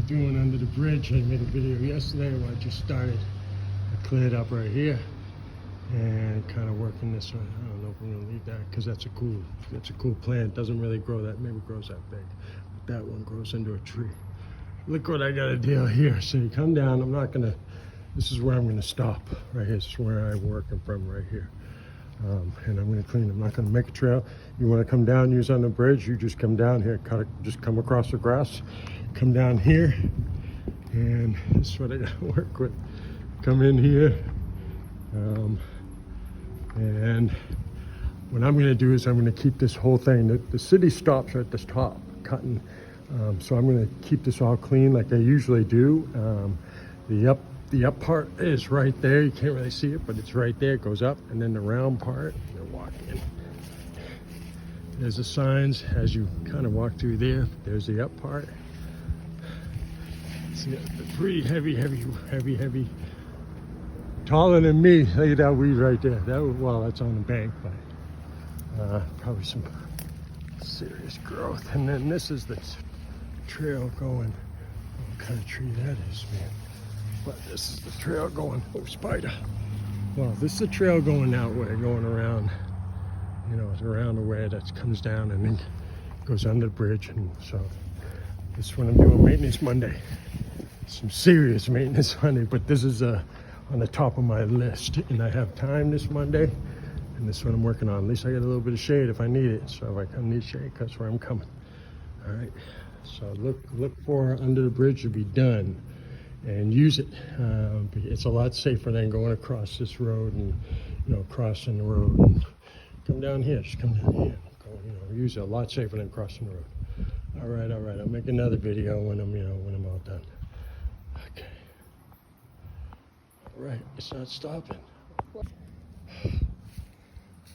doing under the bridge. I made a video yesterday where I just started. I cleared up right here and kind of working this one. I don't know if I'm gonna leave that because that's a cool plant. Doesn't really grow that, maybe grows that big. But that one grows into a tree. Look what I got to deal here. So you come down, this is where I'm gonna stop, right here. This is where I'm working from right here. And I'm gonna clean. I'm not gonna make a trail. You wanna come down, use on the bridge, you just come down here, just come across the grass, come down here, and this is what I gotta work with. Come in here, and what I'm gonna do is I'm gonna keep this whole thing, the city stops at the top, cutting. So I'm gonna keep this all clean like I usually do. The up part is right there. You can't really see it, but it's right there. It goes up, and then the round part, you walk in. There's the signs as you kind of walk through there. There's the up part. See, the pretty heavy. Taller than me. Look at that weed right there. Well, that's on the bank, but probably some serious growth. And then this is the trail going. What kind of tree that is, man. But this is the trail going, oh, spider. Well, this is the trail going that way, going around, you know, it's around the way that comes down and then goes under the bridge. And so this is what I'm doing, maintenance Monday. Some serious maintenance Monday, but this is on the top of my list. And I have time this Monday, and this is what I'm working on. At least I get a little bit of shade if I need it. So if I need shade, that's where I'm coming. All right, so look for under the bridge to be done. And use it. It's a lot safer than going across this road and, you know, crossing the road. And come down here, just come down here. Use it a lot safer than crossing the road. All right. I'll make another video when I'm all done. Okay. All right, it's not stopping. All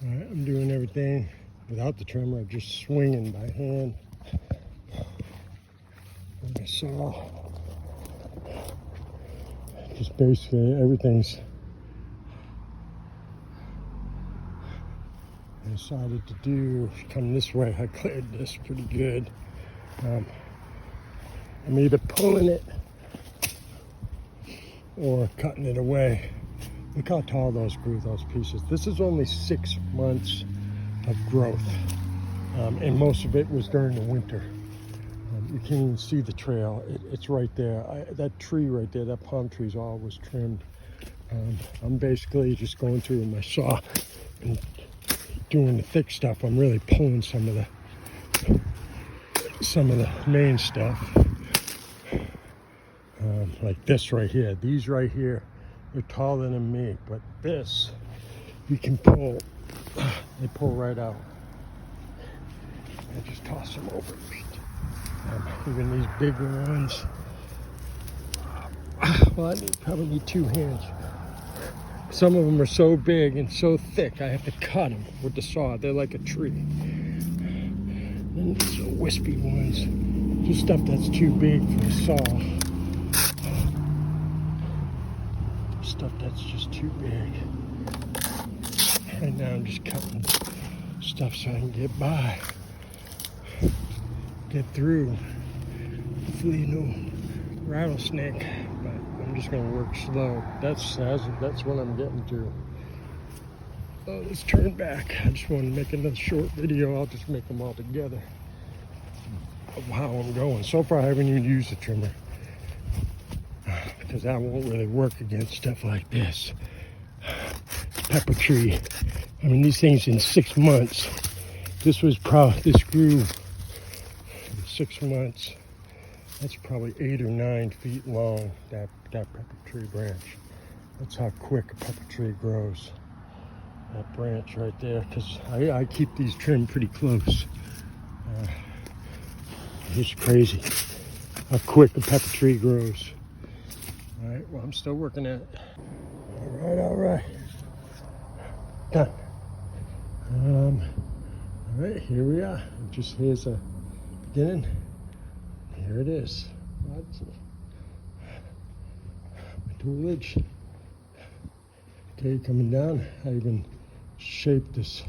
right, I'm doing everything without the trimmer. I'm just swinging by hand. With a saw. Just basically everything's I decided to do. Come this way, I cleared this pretty good. I'm either pulling it or cutting it away. Look how tall those grew, those pieces. This is only 6 months of growth, and most of it was during the winter. You can't even see the trail. It's right there. That tree right there, that palm tree is all was trimmed. I'm basically just going through with my saw and doing the thick stuff. I'm really pulling some of the main stuff. Like this right here. These right here, they're taller than me, but this, you can pull. They pull right out. I just toss them over. Even these bigger ones. Well, probably need 2 hands. Some of them are so big and so thick, I have to cut them with the saw. They're like a tree. And these are wispy ones. Just stuff that's too big for the saw. Stuff that's just too big. Right now I'm just cutting stuff so I can get by. Get through. Hopefully no rattlesnake, but I'm just gonna work slow. That's what I'm getting to. Oh, let's turn back. I just want to make another short video. I'll just make them all together of how I'm going. So far I haven't even used the trimmer because that won't really work against stuff like this. Pepper tree. I mean, these things in 6 months. This grew 6 months. That's probably 8 or 9 feet long, that pepper tree branch. That's how quick a pepper tree grows. That branch right there, because I keep these trimmed pretty close. It's crazy how quick a pepper tree grows. All right, well, I'm still working at it. All right. Done. All right, here we are. Here's a beginning. Here it is. Tutelage. Okay, coming down. I even shaped this,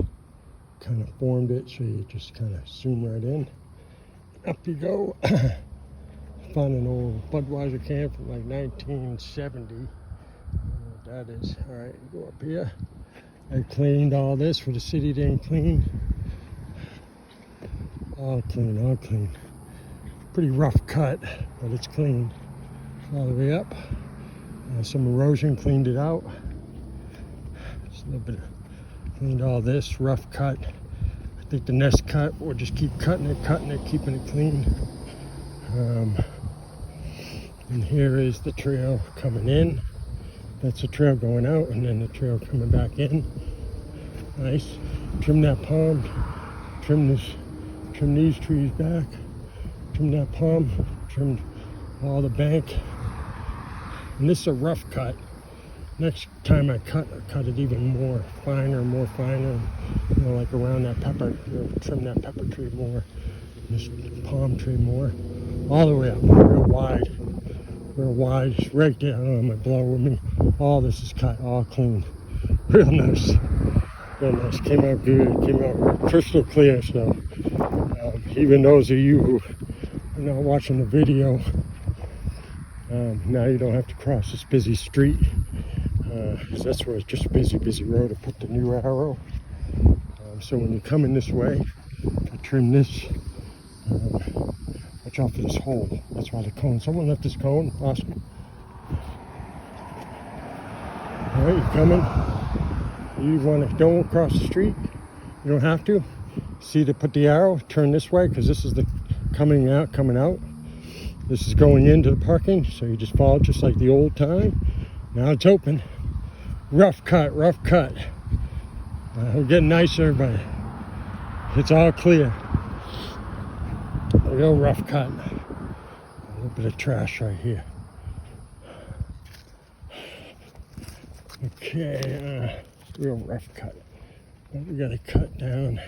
kind of formed it so you just kind of zoom right in. Up you go. found an old Budweiser can from like 1970. I don't know what that is. All right, go up here. I cleaned all this for the city didn't clean. All clean, all clean. Pretty rough cut, but it's clean. All the way up. Some erosion cleaned it out. Just a little bit of, cleaned all this, rough cut. I think the next cut, we'll just keep cutting it, keeping it clean. And here is the trail coming in. That's the trail going out, and then the trail coming back in. Nice. Trim that palm. Trim these trees back. Trim that palm. Trimmed all the bank. And this is a rough cut. Next time I cut it even more finer. You know, like around that pepper. Trim that pepper tree more. This palm tree more. All the way up, real wide, just right there. I don't know, my blower with me. All this is cut, all clean. Real nice. Came out good, came out crystal clear. So even those of you who are not watching the video, now you don't have to cross this busy street. Because that's where it's just a busy road. I put the new arrow. So when you're coming this way, I trim this. Watch out for this hole. That's why the cone. Someone left this cone. Awesome. All right, you're coming. You don't cross the street. You don't have to. See to put the arrow. Turn this way because this is the coming out. This is going into the parking. So you just follow just like the old time. Now it's open. Rough cut. We're getting nicer, but it's all clear. A real rough cut. A little bit of trash right here. Okay, real rough cut. But we gotta cut down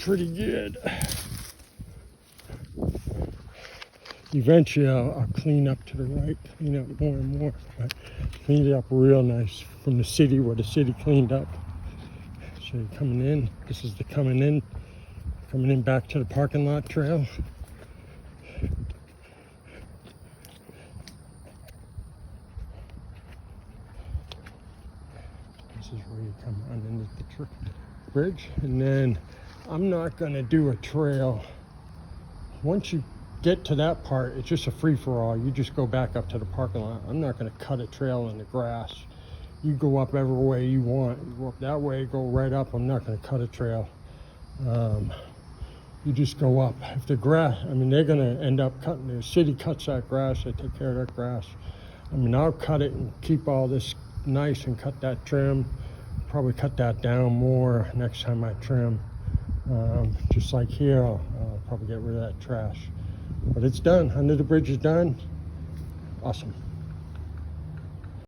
pretty good. Eventually I'll clean up to the right, clean up more and more, but clean it up real nice from the city where the city cleaned up. So you're coming in, this is the coming in back to the parking lot trail. This is where you come underneath the bridge. And then I'm not gonna do a trail. Once you get to that part, it's just a free-for-all. You just go back up to the parking lot. I'm not gonna cut a trail in the grass. You go up every way you want. You go up that way, go right up. I'm not gonna cut a trail. You just go up. If the grass, I mean, they're gonna end up cutting, the city cuts that grass, they take care of that grass. I mean, I'll cut it and keep all this nice and cut that trim. Probably cut that down more next time I trim. Just like here, I'll probably get rid of that trash. But it's done, under the bridge is done. Awesome.